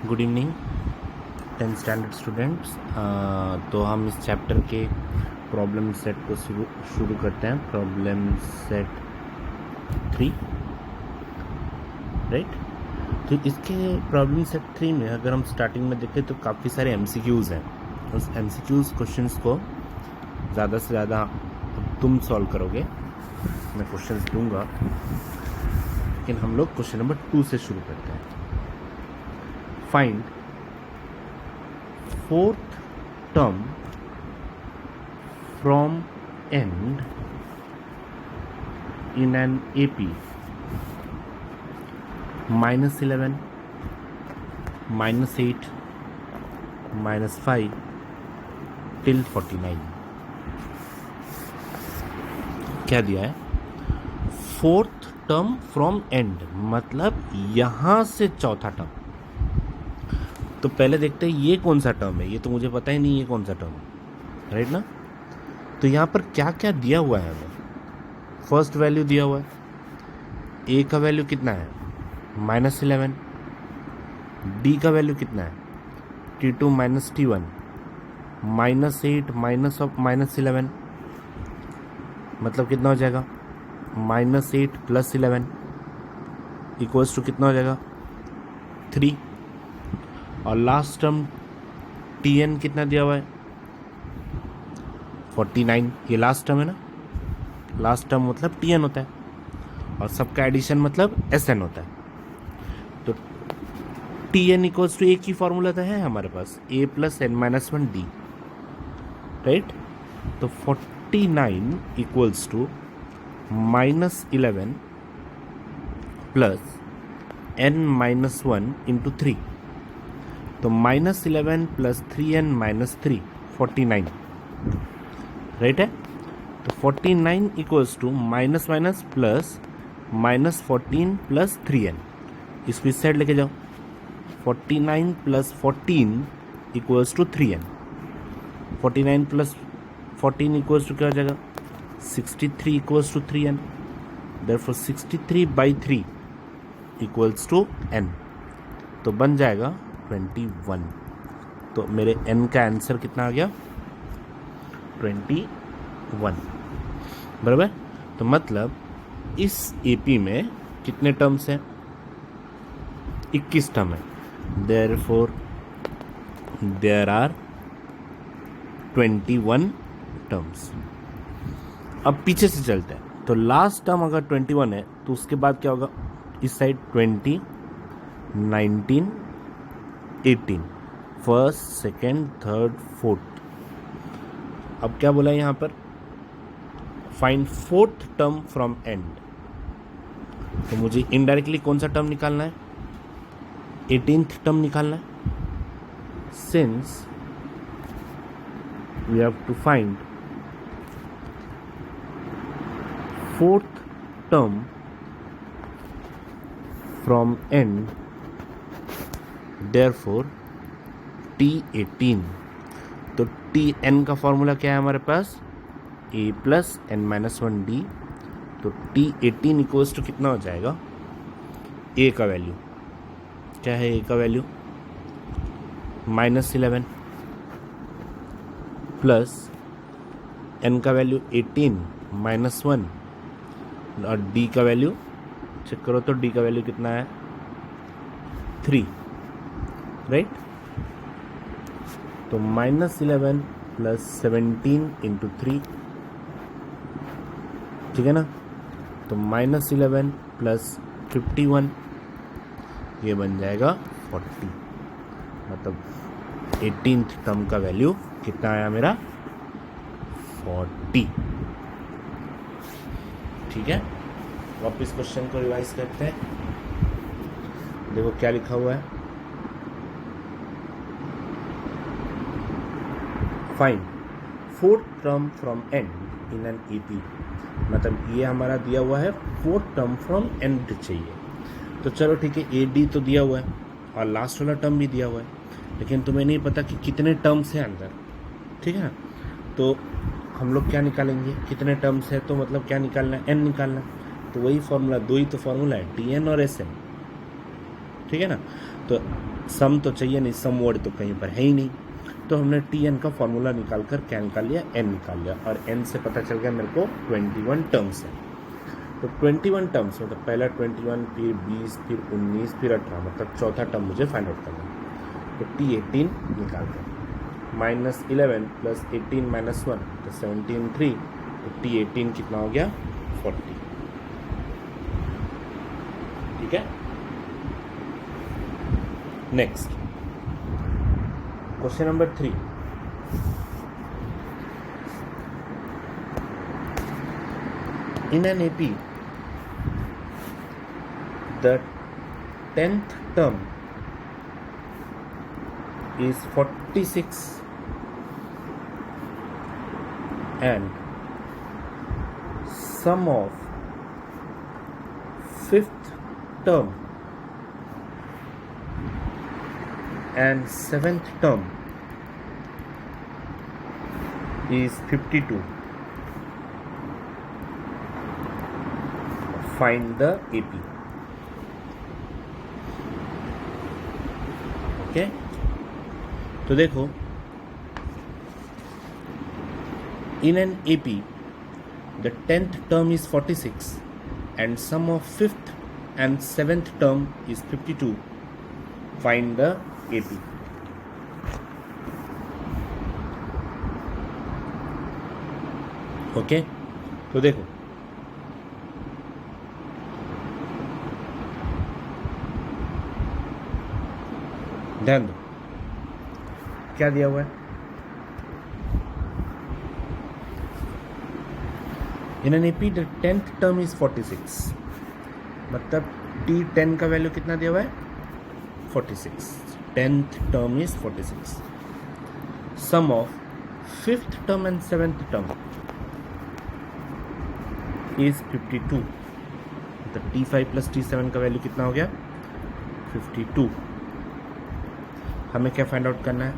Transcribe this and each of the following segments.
Good evening 10th standard students. तो हम इस चैप्टर के प्रॉब्लम सेट को शुरू करते हैं। Problem set 3, right. तो इसके प्रॉब्लम सेट 3 में अगर हम स्टार्टिंग में देखें तो काफ़ी सारे एमसीक्यूज़ हैं। उस एमसीक्यूज़ क्वेश्चंस को ज़्यादा से ज़्यादा तुम सॉल्व करोगे, मैं क्वेश्चंस दूंगा, लेकिन हम लोग क्वेश्चन नंबर 2 से शुरू करते हैं। Find fourth term from end in an AP -11, -8, -5 till 49। क्या दिया है? फोर्थ टर्म फ्रॉम एंड, मतलब यहां से चौथा टर्म। तो पहले देखते हैं ये कौन सा टर्म है। ये तो मुझे पता ही नहीं ये कौन सा टर्म है, राइट ना। तो यहाँ पर क्या क्या दिया हुआ है हमें। फर्स्ट वैल्यू दिया हुआ है, ए का वैल्यू कितना है -11, डी का वैल्यू कितना है T2 - T1, -8 -11, मतलब कितना हो जाएगा -8 + 11 इक्वल्स टू कितना हो जाएगा 3। और लास्ट टर्म Tn कितना दिया हुआ है 49। ये लास्ट टर्म है ना, लास्ट टर्म मतलब Tn होता है, और सबका एडिशन मतलब Sn होता है। तो Tn इक्वल्स टू एक ही फॉर्मूला तो है हमारे पास, a + n-1d, राइट। तो 49 इक्वल्स टू -11 + n-1 इंटू 3। तो -11 + 3n - 3 49, राइट है। तो 49 equals to minus minus plus -14 + 3n। इसको इस साइड लेके जाओ। 49 + 14 equals to 3n। 49 + 14 equals to क्या हो जाएगा 63 equals to 3n। Therefore 63/3 equals to n। तो बन जाएगा 21। तो मेरे n का आंसर कितना आ गया 21, बराबर। तो मतलब इस एपी में कितने टर्म्स हैं 21 टर्म है। Therefore there are 21 terms. अब पीछे से चलते हैं। तो लास्ट टर्म अगर 21 है तो उसके बाद क्या होगा, इस side 20, 19, 18, first, second, third, fourth. अब क्या बोला है यहाँ पर, find fourth term from and. तो मुझे इनडायरेक्टली कौन सा टर्म निकालना है 18th टर्म निकालना है। Since we have to find fourth term from end, therefore T18। तो Tn का फॉर्मूला क्या है हमारे पास a + n-1d। तो T18 इक्वल्स टू कितना हो जाएगा, a का वैल्यू क्या है, a का वैल्यू -11 प्लस n का वैल्यू 18 -1, और d का वैल्यू चेक करो तो d का वैल्यू कितना है 3, राइट। तो -11 + 17 इंटू 3, ठीक है ना। तो -11 + 51, ये बन जाएगा 40। मतलब 18th टर्म का वैल्यू कितना आया मेरा 40, ठीक है। वापस क्वेश्चन को रिवाइज करते हैं। देखो क्या लिखा हुआ है, find fourth term from and in an AP. मतलब ये हमारा दिया हुआ है फोर्थ टर्म फ्रॉम एंड चाहिए। तो चलो ठीक है, ए डी तो दिया हुआ है और लास्ट वाला टर्म भी दिया हुआ है, लेकिन तुम्हें नहीं पता कि कितने टर्म्स हैं अंदर, ठीक है ना। तो हम लोग क्या निकालेंगे, कितने टर्म्स है तो मतलब क्या निकालना है, एन निकालना है। तो वही फॉर्मूला, दो ही तो फॉर्मूला है, Tn और Sn, ठीक है ना। तो सम तो चाहिए नहीं, सम वर्ड तो कहीं पर है ही नहीं, तो हमने टी एन का फॉर्मूला निकाल कर क्या निकाल लिया, एन निकाल लिया, और एन से पता चल गया मेरे को 21 टर्म्स है। तो 21 टर्म्स मतलब पहला 21, फिर 20, फिर 19, फिर 18, मतलब चौथा टर्म मुझे फाइंड आउट करना है। तो T18 निकाल कर -11 + 18 - 1 तो 17 3, तो T18 कितना हो गया 40। ठीक है। Next question number 3, in an AP the 10th term is 46 and sum of 5th term and 7th term is 52. Find the AP. Okay? तो देखो, in an AP the 10th term is 46 and sum of 5th and 7th term is 52. Find the AP. Okay तो देखो, ध्यान दो क्या दिया हुआ है, in an AP the 10th term is 46, मतलब T10 का वैल्यू कितना दिया हुआ है 46, 10th term is 46, sum of 5th term and 7th term is 52, तो T5 + T7 का वैल्यू कितना हो गया 52। हमें क्या फाइंड आउट करना है,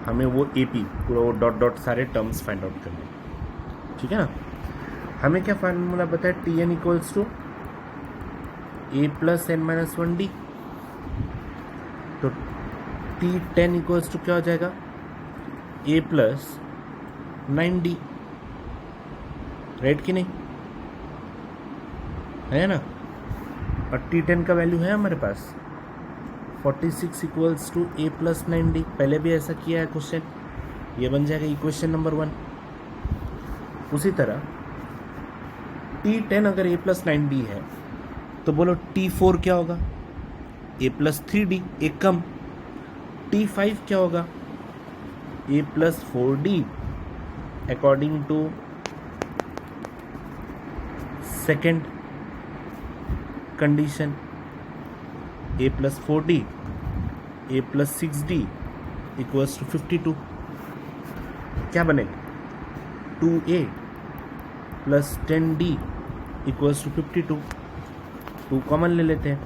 हमें वो AP पूरा वो डॉट डॉट सारे टर्म्स फाइंड आउट करने हैं। ठीक है ना। हमें क्या फार्मूला पता है, Tn = A + n - 1d, तो T10 = क्या हो जाएगा A + 9d, राइट कि नहीं, है ना। और T10 का वैल्यू है हमारे पास 46 = A + 9d, पहले भी ऐसा किया है क्वेश्चन, ये बन जाएगा इक्वेशन नंबर 1। उसी तरह T10 अगर A + 9d है तो बोलो T4 क्या होगा, A + 3d, एक कम। T5 क्या होगा A + 4d, according to second condition, A + 4d, A + 6d = 52। क्या बनेगा 2A + 10d = 52, 2 कॉमन ले लेते हैं,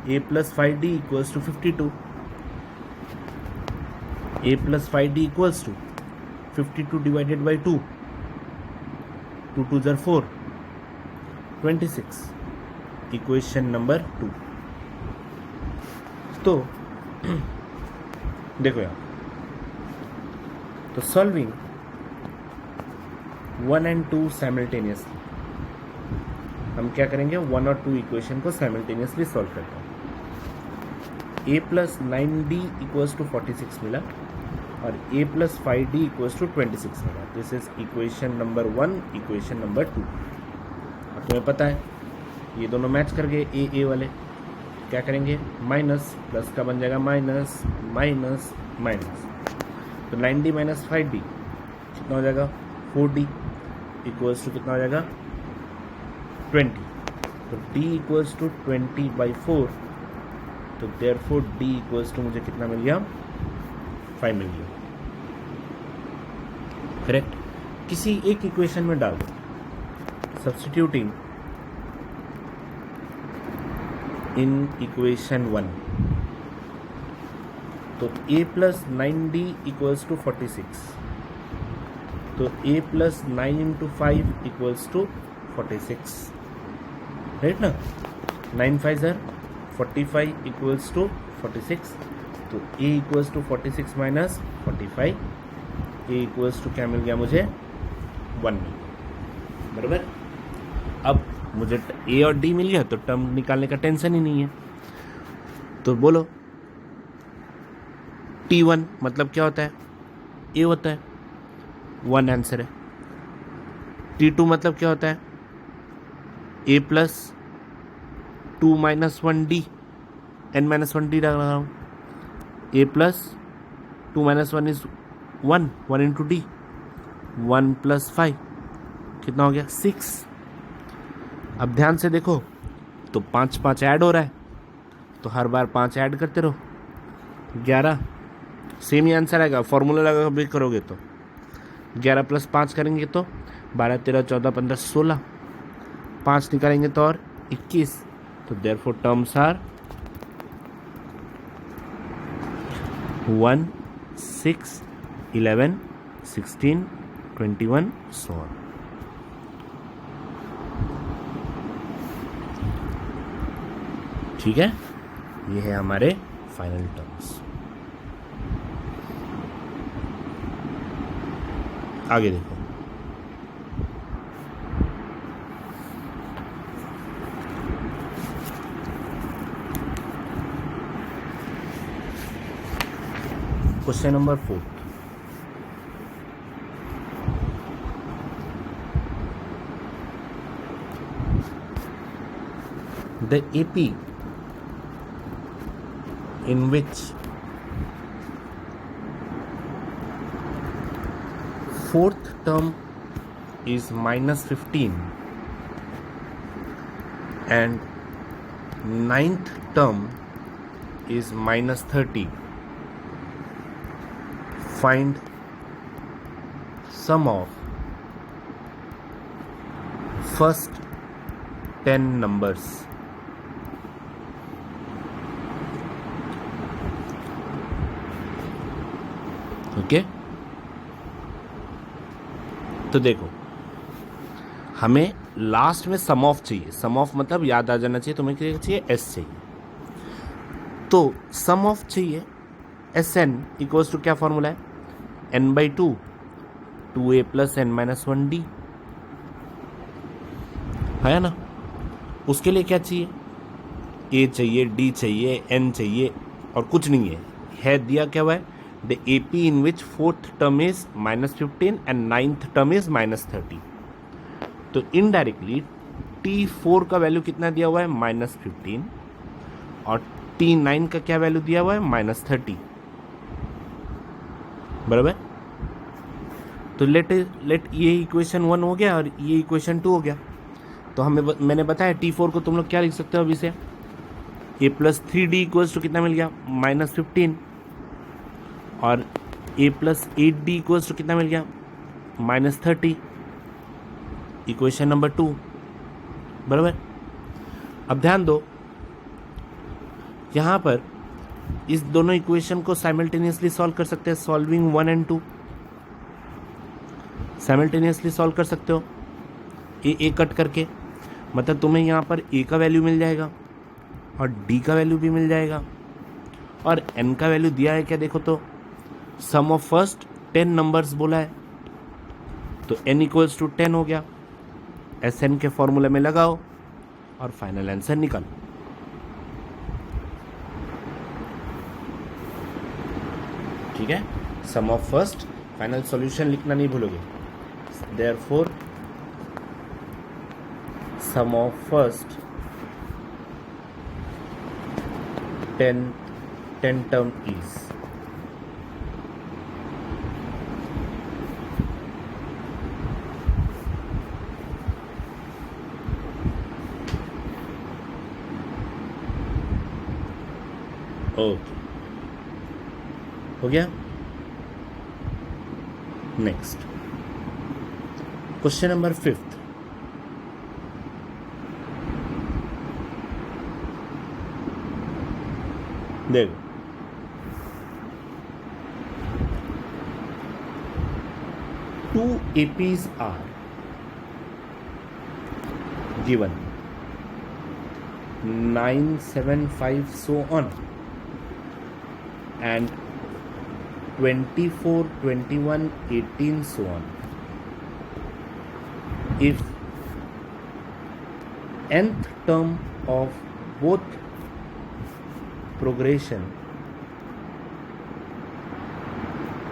A + 5d = 52, A + 5d = 52 divided by 2, 2 2s are 4, 26, equation number 2। तो देखो यार, तो सॉल्विंग 1 and 2 साइमल्टेनियसली, हम क्या करेंगे 1 और 2 इक्वेशन को साइमल्टेनियसली सॉल्व करते हैं। A + 9d = 46 मिला और A + 5d = 26 मिला। This is equation number 1, equation number 2। और तुम्हें पता है ये दोनों मैच कर गए, ए वाले, क्या करेंगे माइनस प्लस का बन जाएगा माइनस माइनस माइनस, तो 9d - 5d कितना हो जाएगा 4d = कितना हो जाएगा 20, तो d = 20/4, तो देयरफॉर d = मुझे कितना मिल गया 5 मिल गया। करेक्ट, किसी एक इक्वेशन में डाल दो, सब्स्टिट्यूटिंग इन इक्वेशन 1, तो A + 9d = 46, तो A + 9 × 5 = 46, राइट ना, 9 5s are 45 इक्वल्स टू 46, तो a equals to 46 minus 45, a equals to क्या मिल गया मुझे 1 मिल गया, बराबर। अब मुझे a और d मिल गया तो टर्म निकालने का टेंशन ही नहीं है। तो बोलो T1 मतलब क्या होता है, a होता है, 1 आंसर है। T2 मतलब क्या होता है, a plus 2 minus 1d, n minus 1d लगा रहा हूँ, a plus 2 minus 1 is 1 into D, 1 plus 5 कितना हो गया 6। अब ध्यान से देखो तो 5 5 ऐड हो रहा है, तो हर बार 5 ऐड करते रहो, 11 सेम ही आंसर आएगा। फॉर्मूला लगा भी करोगे तो 11 प्लस 5 करेंगे तो 12 13 14 15 16, 5 निकालेंगे तो और 21। तो therefore terms are 1 6 11 16 21 so on। ठीक है, ये है हमारे फाइनल टर्म्स। आगे देखो, question number 4। The AP in which fourth term is minus 15 and ninth term is minus 30. Find sum of first 10 numbers. Okay तो देखो, हमें लास्ट में सम ऑफ चाहिए। सम ऑफ मतलब याद आ जाना चाहिए तुम्हें, क्या चाहिए, एस चाहिए। तो सम ऑफ चाहिए, एस एन इक्वल्स टू क्या फॉर्मूला है, n by 2 2a plus n minus 1d है ना। उसके लिए क्या चाहिए, a चाहिए, d चाहिए, n चाहिए और कुछ नहीं है दिया क्या हुआ है, the A P in which fourth term is minus 15 and ninth term is minus 30। तो इनडायरेक्टली T4 का वैल्यू कितना दिया हुआ है, माइनस 15, और T9 का क्या वैल्यू दिया हुआ है, माइनस 30, बराबर। तो लेट ये इक्वेशन 1 हो गया और ये इक्वेशन 2 हो गया। तो मैंने बताया T4 को तुम लोग क्या लिख सकते हो अभी से, a plus 3d equals to कितना मिल गया, माइनस 15, और a plus 8d equals to कितना मिल गया, माइनस 30, इक्वेशन नंबर 2, बराबर। अब ध्यान दो, यहाँ पर इस दोनों इक्वेशन को साइमल्टेनियसली सॉल्व कर सकते हैं, सॉल्विंग 1 एंड 2 साइमल्टेनियसली सॉल्व कर सकते हो, ए कट करके, मतलब तुम्हें यहाँ पर a का वैल्यू मिल जाएगा और d का वैल्यू भी मिल जाएगा, और n का वैल्यू दिया है क्या, देखो तो सम ऑफ फर्स्ट 10 नंबर्स बोला है, तो n इक्वल्स टू 10 हो गया, एस एन के फॉर्मूले में लगाओ और फाइनल आंसर निकालो। ठीक है, sum of first, final solution लिखना नहीं भूलोगे। Therefore sum of first 10 term is okay, हो गया। Next question number 5। देखो, two APs are given, 9, 7, 5, so on, and 24, 21, 18, so on. If nth term of both progression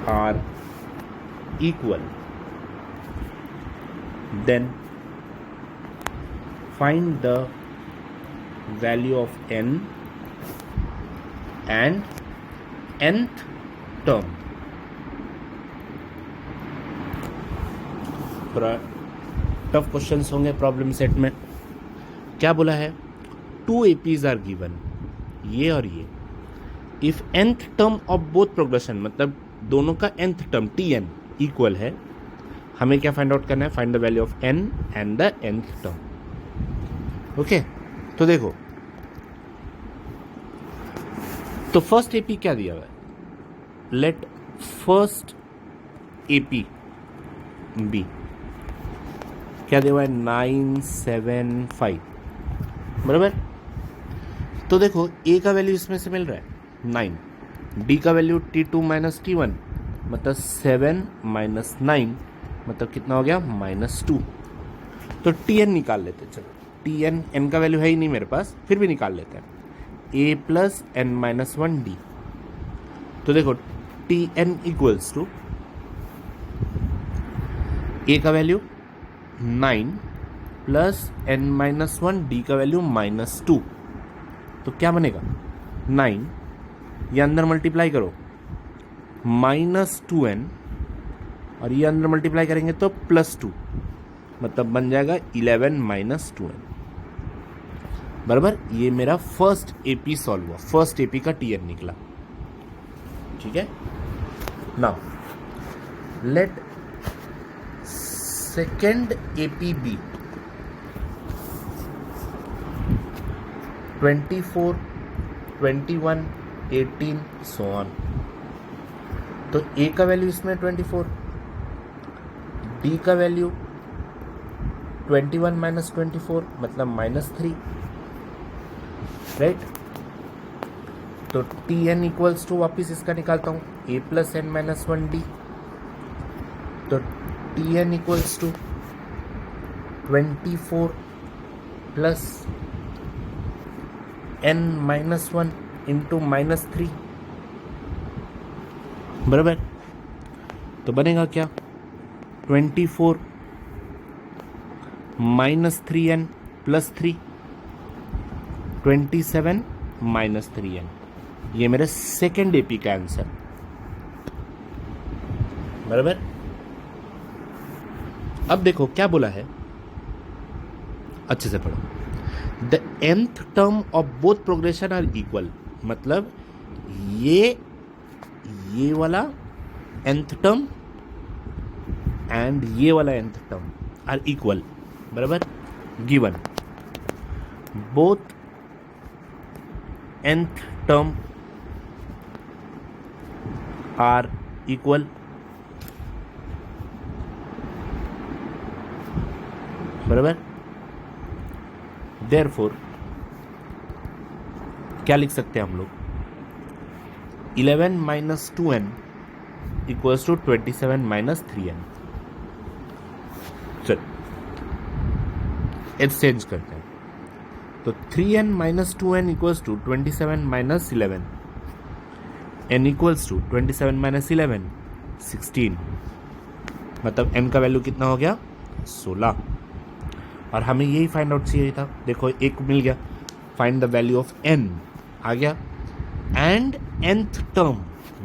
are equal, then find the value of n and nth term. थोड़ा tough questions होंगे problem set में. क्या बोला है? 2 APs are given, ये और ये. If nth term of both progression, मतलब दोनों का nth टर्म Tn इक्वल है, हमें क्या फाइंड आउट करना है? Find the value of n and the nth term. Okay, तो देखो, तो फर्स्ट एपी क्या दिया हुआ है? लेट फर्स्ट एपी बी क्या दिया हुआ है? 9, 7, 5, बराबर. तो देखो, ए का वैल्यू इसमें से मिल रहा है 9, डी का वैल्यू T2 माइनस T1, मतलब 7 माइनस 9, मतलब कितना हो गया? -2. तो Tn निकाल लेते. चलो, Tn, n का वैल्यू है ही नहीं मेरे पास, फिर भी निकाल लेते हैं. a plus n minus 1 d. तो देखो, Tn इक्वल्स टू a का value 9 plus n minus 1, D का वैल्यू -2. तो क्या बनेगा? 9, ये अंदर मल्टीप्लाई करो, -2n, और ये अंदर मल्टीप्लाई करेंगे तो +2, मतलब बन जाएगा 11 माइनस 2n. बराबर. ये मेरा फर्स्ट एपी सॉल्व हुआ, फर्स्ट एपी का Tn निकला. ठीक है. Now let second AP be 24, 21, 18, so on. तो ए का वैल्यू इसमें 24, डी का वैल्यू 21 माइनस 24, मतलब -3, राइट. तो Tn इक्वल्स टू, वापिस इसका निकालता हूँ, a plus n minus 1 d. तो Tn equals to 24 plus n minus 1 into -3, बराबर. तो बनेगा क्या? 24 minus 3n plus 3, 27 minus 3n. ये मेरे सेकेंड एपी का आंसर, बराबर. अब देखो क्या बोला है, अच्छे से पढ़ो. The nth term of both progression are equal, मतलब ये वाला nth टर्म एंड ये वाला nth टर्म आर इक्वल, बराबर. Given both nth term are equal, बराबर. देयरफॉर क्या लिख सकते हैं हम लोग? 11 minus 2n equals to 27 minus 3n. चल एक्सचेंज करते हैं. तो 3n minus 2n equals to 27 minus 11, n equals to 27 minus 11, 16, मतलब n का वैल्यू कितना हो गया? 16. और हमें यही फाइंड आउट चाहिए था. देखो, एक मिल गया. Find the value of n आ गया, एंड nth टर्म,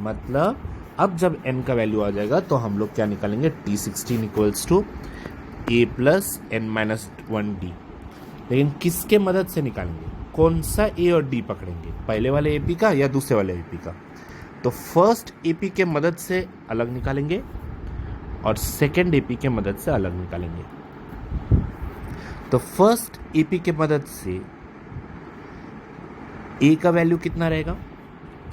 मतलब अब जब n का वैल्यू आ जाएगा तो हम लोग क्या निकालेंगे? T16 equals to a plus n minus 1 d. लेकिन किसके मदद से निकालेंगे? कौन सा a और d पकड़ेंगे? पहले वाले एपी का या दूसरे वाले एपी का? तो फर्स्ट एपी के मदद से अलग निकालेंगे और सेकेंड एपी के मदद से अलग निकालेंगे. तो फर्स्ट एपी के मदद से ए का वैल्यू कितना रहेगा?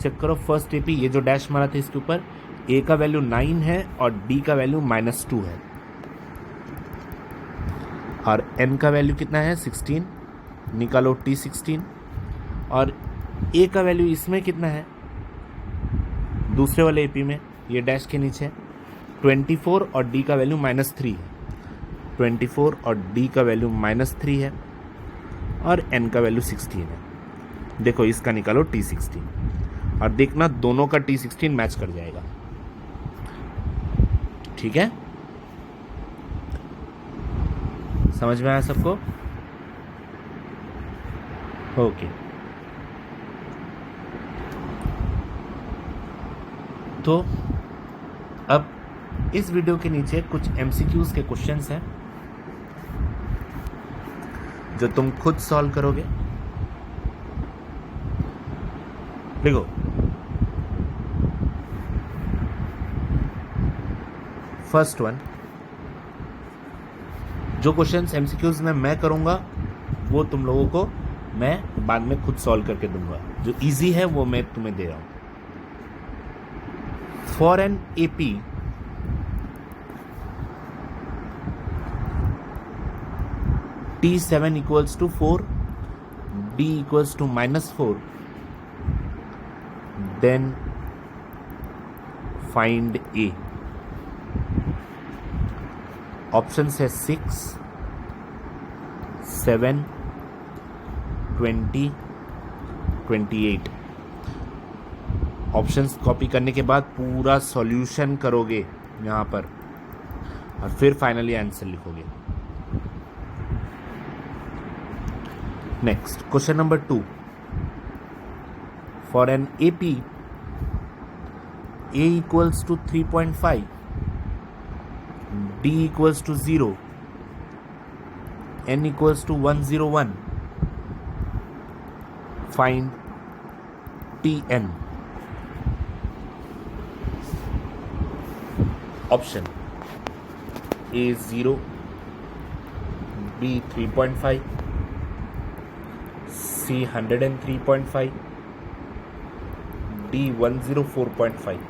चेक करो. फर्स्ट एपी, ये जो डैश मारा था इसके ऊपर, ए का वैल्यू 9 है और डी का वैल्यू -2 है, और एन का वैल्यू कितना है? 16. निकालो T16 और A का वैल्यू इसमें कितना है, दूसरे वाले एपी में, ये डैश के नीचे 24 और D का वैल्यू -3 है। 24 और D का वैल्यू -3 है और N का वैल्यू 16 है। देखो इसका निकालो T16 और देखना दोनों का T16 मैच कर जाएगा। ठीक है, समझ में आया सबको? ओके, तो अब इस वीडियो के नीचे कुछ MCQs के क्वेश्चंस हैं जो तुम खुद सॉल्व करोगे। देखो, फर्स्ट वन, जो क्वेश्चंस MCQs में मैं करूंगा वो तुम लोगों को मैं बाद में खुद सॉल्व करके दूंगा। जो इजी है वो मैं तुम्हें दे रहा हूं। For an AP T7 equals to 4, D equals to -4, then find A. Options है 6, 7, 20, 28। ऑप्शंस कॉपी करने के बाद पूरा सॉल्यूशन करोगे यहाँ पर और फिर फाइनली आंसर लिखोगे। Next, question number 2, for an AP A equals to 3.5, D equals to 0, N equals to 101, find TN. Option A 0, B 3.5, C 103.5, D 104.5।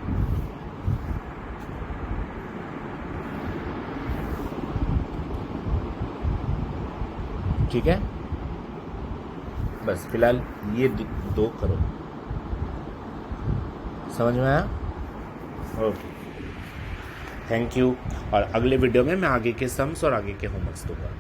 ठीक है, बस फिलहाल ये दो करो। समझ में आया? Okay, thank you. और अगले वीडियो में मैं आगे के सम्स और आगे के होमवर्क्स दूंगा।